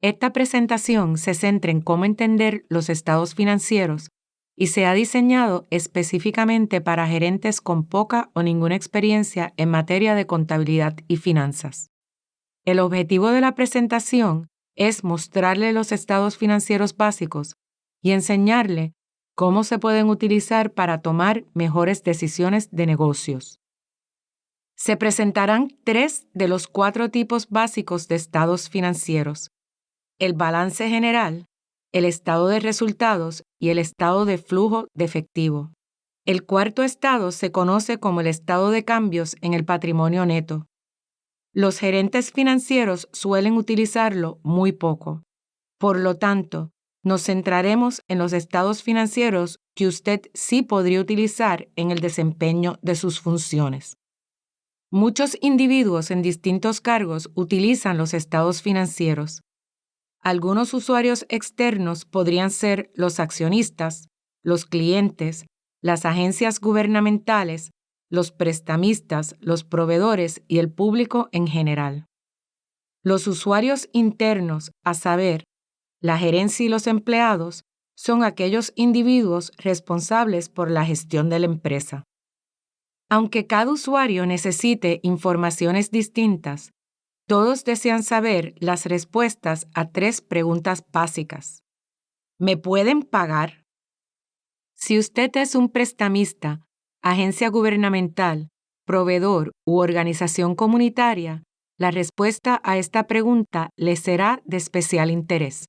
Esta presentación se centra en cómo entender los estados financieros y se ha diseñado específicamente para gerentes con poca o ninguna experiencia en materia de contabilidad y finanzas. El objetivo de la presentación es mostrarle los estados financieros básicos y enseñarle cómo se pueden utilizar para tomar mejores decisiones de negocios. Se presentarán 3 de los 4 tipos básicos de estados financieros: el balance general, el estado de resultados y el estado de flujo de efectivo. El cuarto estado se conoce como el estado de cambios en el patrimonio neto. Los gerentes financieros suelen utilizarlo muy poco. Por lo tanto, nos centraremos en los estados financieros que usted sí podría utilizar en el desempeño de sus funciones. Muchos individuos en distintos cargos utilizan los estados financieros. Algunos usuarios externos podrían ser los accionistas, los clientes, las agencias gubernamentales, los prestamistas, los proveedores y el público en general. Los usuarios internos, a saber, la gerencia y los empleados, son aquellos individuos responsables por la gestión de la empresa. Aunque cada usuario necesite informaciones distintas, todos desean saber las respuestas a 3 preguntas básicas. ¿Me pueden pagar? Si usted es un prestamista, agencia gubernamental, proveedor u organización comunitaria, la respuesta a esta pregunta le será de especial interés.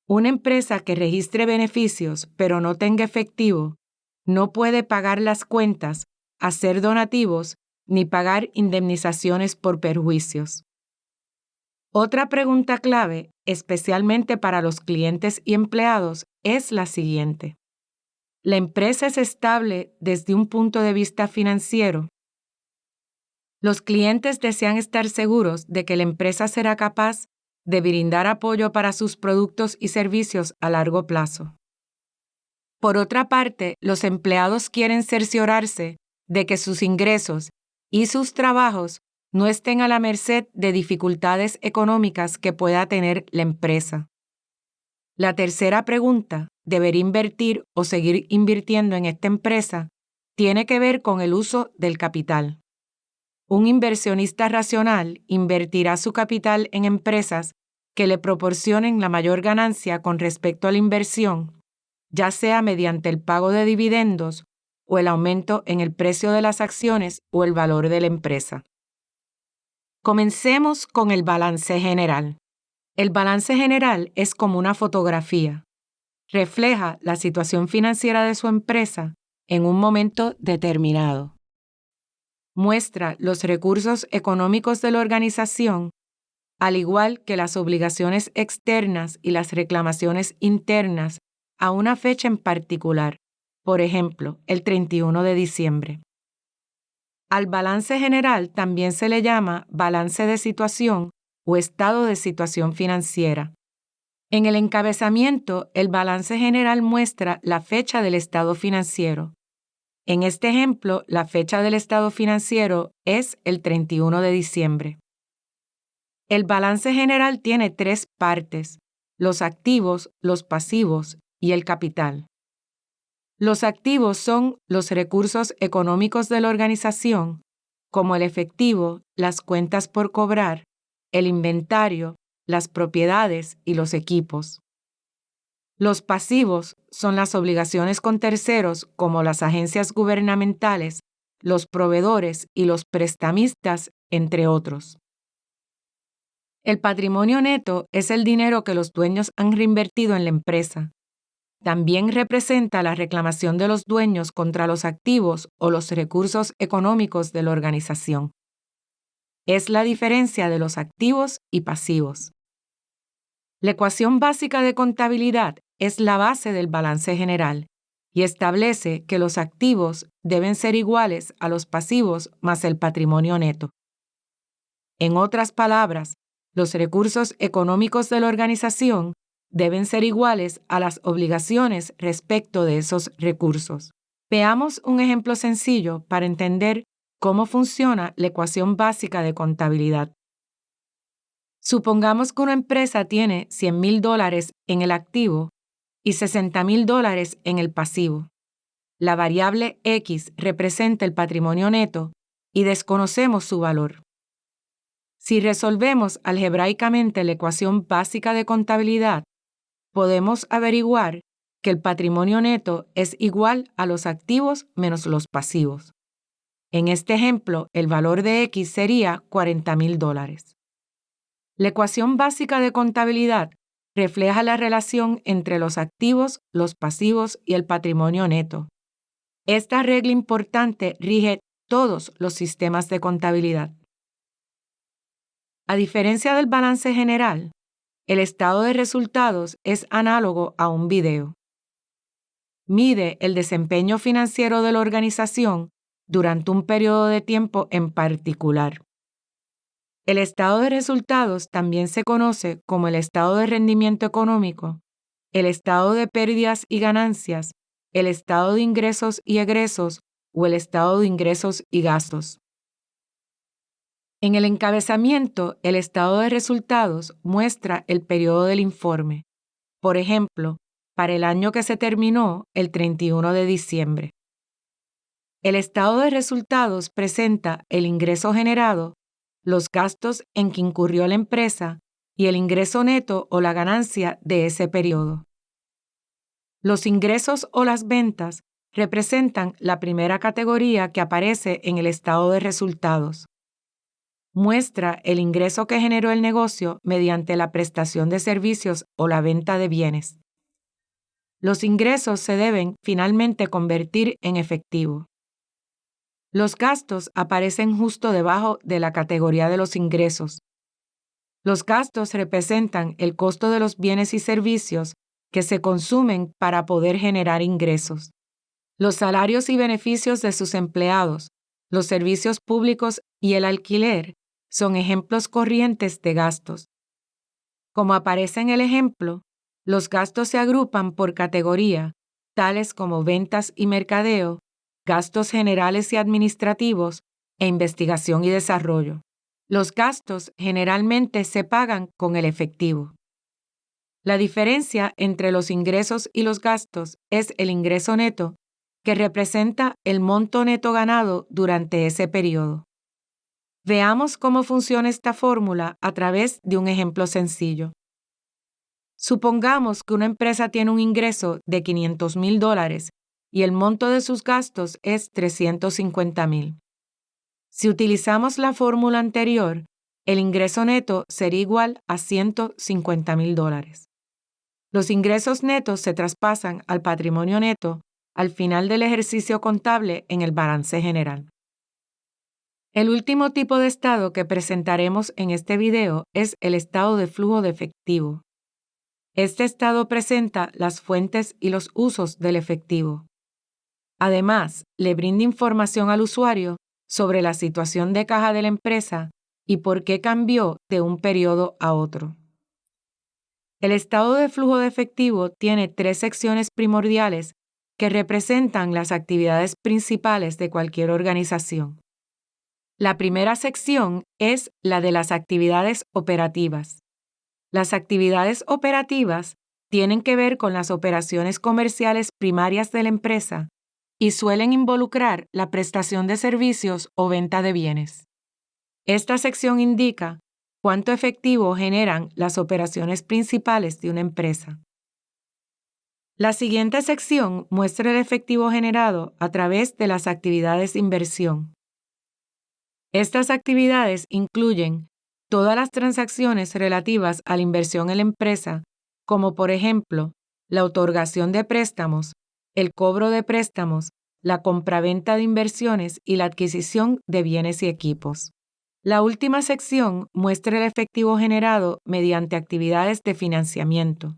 Una empresa que registre beneficios pero no tenga efectivo no puede pagar las cuentas, hacer donativos ni pagar indemnizaciones por perjuicios. Otra pregunta clave, especialmente para los clientes y empleados, es la siguiente: ¿la empresa es estable desde un punto de vista financiero? Los clientes desean estar seguros de que la empresa será capaz de brindar apoyo para sus productos y servicios a largo plazo. Por otra parte, los empleados quieren cerciorarse de que sus ingresos y sus trabajos no estén a la merced de dificultades económicas que pueda tener la empresa. La tercera pregunta, ¿debería invertir o seguir invirtiendo en esta empresa?, tiene que ver con el uso del capital. Un inversionista racional invertirá su capital en empresas que le proporcionen la mayor ganancia con respecto a la inversión, ya sea mediante el pago de dividendos o el aumento en el precio de las acciones o el valor de la empresa. Comencemos con el balance general. El balance general es como una fotografía. Refleja la situación financiera de su empresa en un momento determinado. Muestra los recursos económicos de la organización, al igual que las obligaciones externas y las reclamaciones internas a una fecha en particular, por ejemplo, el 31 de diciembre. Al balance general también se le llama balance de situación o estado de situación financiera. En el encabezamiento, el balance general muestra la fecha del estado financiero. En este ejemplo, la fecha del estado financiero es el 31 de diciembre. El balance general tiene 3 partes: los activos, los pasivos y el capital. Los activos son los recursos económicos de la organización, como el efectivo, las cuentas por cobrar, el inventario, las propiedades y los equipos. Los pasivos son las obligaciones con terceros, como las agencias gubernamentales, los proveedores y los prestamistas, entre otros. El patrimonio neto es el dinero que los dueños han reinvertido en la empresa. También representa la reclamación de los dueños contra los activos o los recursos económicos de la organización. Es la diferencia de los activos y pasivos. La ecuación básica de contabilidad es la base del balance general y establece que los activos deben ser iguales a los pasivos más el patrimonio neto. En otras palabras, los recursos económicos de la organización deben ser iguales a las obligaciones respecto de esos recursos. Veamos un ejemplo sencillo para entender cómo funciona la ecuación básica de contabilidad. Supongamos que una empresa tiene $100,000 en el activo y $60,000 en el pasivo. La variable X representa el patrimonio neto y desconocemos su valor. Si resolvemos algebraicamente la ecuación básica de contabilidad, podemos averiguar que el patrimonio neto es igual a los activos menos los pasivos. En este ejemplo, el valor de X sería $40,000. La ecuación básica de contabilidad refleja la relación entre los activos, los pasivos y el patrimonio neto. Esta regla importante rige todos los sistemas de contabilidad. A diferencia del balance general, el estado de resultados es análogo a un video. Mide el desempeño financiero de la organización durante un periodo de tiempo en particular. El estado de resultados también se conoce como el estado de rendimiento económico, el estado de pérdidas y ganancias, el estado de ingresos y egresos o el estado de ingresos y gastos. En el encabezamiento, el estado de resultados muestra el periodo del informe, por ejemplo, para el año que se terminó el 31 de diciembre. El estado de resultados presenta el ingreso generado, los gastos en que incurrió la empresa y el ingreso neto o la ganancia de ese periodo. Los ingresos o las ventas representan la primera categoría que aparece en el estado de resultados. Muestra el ingreso que generó el negocio mediante la prestación de servicios o la venta de bienes. Los ingresos se deben finalmente convertir en efectivo. Los gastos aparecen justo debajo de la categoría de los ingresos. Los gastos representan el costo de los bienes y servicios que se consumen para poder generar ingresos. Los salarios y beneficios de sus empleados, los servicios públicos y el alquiler son ejemplos corrientes de gastos. Como aparece en el ejemplo, los gastos se agrupan por categoría, tales como ventas y mercadeo, gastos generales y administrativos, e investigación y desarrollo. Los gastos generalmente se pagan con el efectivo. La diferencia entre los ingresos y los gastos es el ingreso neto, que representa el monto neto ganado durante ese periodo. Veamos cómo funciona esta fórmula a través de un ejemplo sencillo. Supongamos que una empresa tiene un ingreso de $500,000 y el monto de sus gastos es $350,000. Si utilizamos la fórmula anterior, el ingreso neto sería igual a $150,000. Los ingresos netos se traspasan al patrimonio neto al final del ejercicio contable en el balance general. El último tipo de estado que presentaremos en este video es el estado de flujo de efectivo. Este estado presenta las fuentes y los usos del efectivo. Además, le brinda información al usuario sobre la situación de caja de la empresa y por qué cambió de un periodo a otro. El estado de flujo de efectivo tiene 3 secciones primordiales que representan las actividades principales de cualquier organización. La primera sección es la de las actividades operativas. Las actividades operativas tienen que ver con las operaciones comerciales primarias de la empresa y suelen involucrar la prestación de servicios o venta de bienes. Esta sección indica cuánto efectivo generan las operaciones principales de una empresa. La siguiente sección muestra el efectivo generado a través de las actividades de inversión. Estas actividades incluyen todas las transacciones relativas a la inversión en la empresa, como por ejemplo, la otorgación de préstamos, el cobro de préstamos, la compraventa de inversiones y la adquisición de bienes y equipos. La última sección muestra el efectivo generado mediante actividades de financiamiento.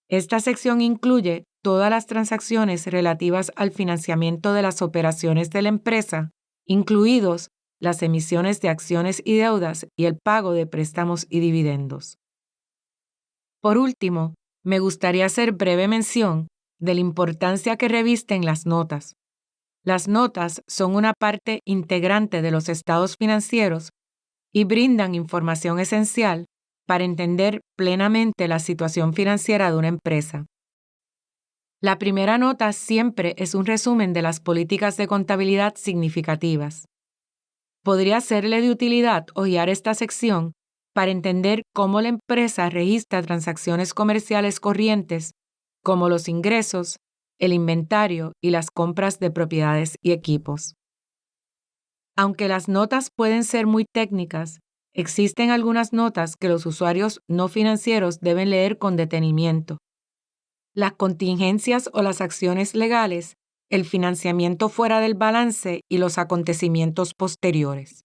Esta sección incluye todas las transacciones relativas al financiamiento de las operaciones de la empresa, incluidos las emisiones de acciones y deudas y el pago de préstamos y dividendos. Por último, me gustaría hacer breve mención de la importancia que revisten las notas. Las notas son una parte integrante de los estados financieros y brindan información esencial para entender plenamente la situación financiera de una empresa. La primera nota siempre es un resumen de las políticas de contabilidad significativas. Podría serle de utilidad hojear esta sección para entender cómo la empresa registra transacciones comerciales corrientes, como los ingresos, el inventario y las compras de propiedades y equipos. Aunque las notas pueden ser muy técnicas, existen algunas notas que los usuarios no financieros deben leer con detenimiento. Las contingencias o las acciones legales, el financiamiento fuera del balance y los acontecimientos posteriores.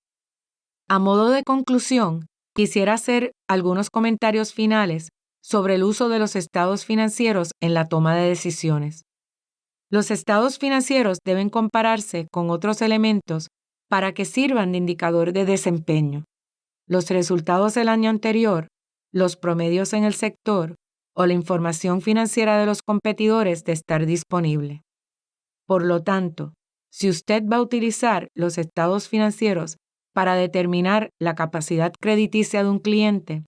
A modo de conclusión, quisiera hacer algunos comentarios finales sobre el uso de los estados financieros en la toma de decisiones. Los estados financieros deben compararse con otros elementos para que sirvan de indicador de desempeño. Los resultados del año anterior, los promedios en el sector o la información financiera de los competidores de estar disponible. Por lo tanto, si usted va a utilizar los estados financieros para determinar la capacidad crediticia de un cliente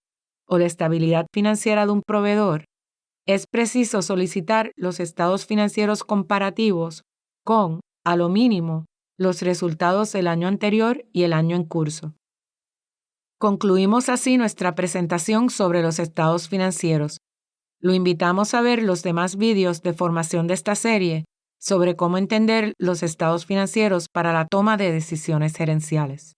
o la estabilidad financiera de un proveedor, es preciso solicitar los estados financieros comparativos con, a lo mínimo, los resultados del año anterior y el año en curso. Concluimos así nuestra presentación sobre los estados financieros. Lo invitamos a ver los demás vídeos de formación de esta serie sobre cómo entender los estados financieros para la toma de decisiones gerenciales.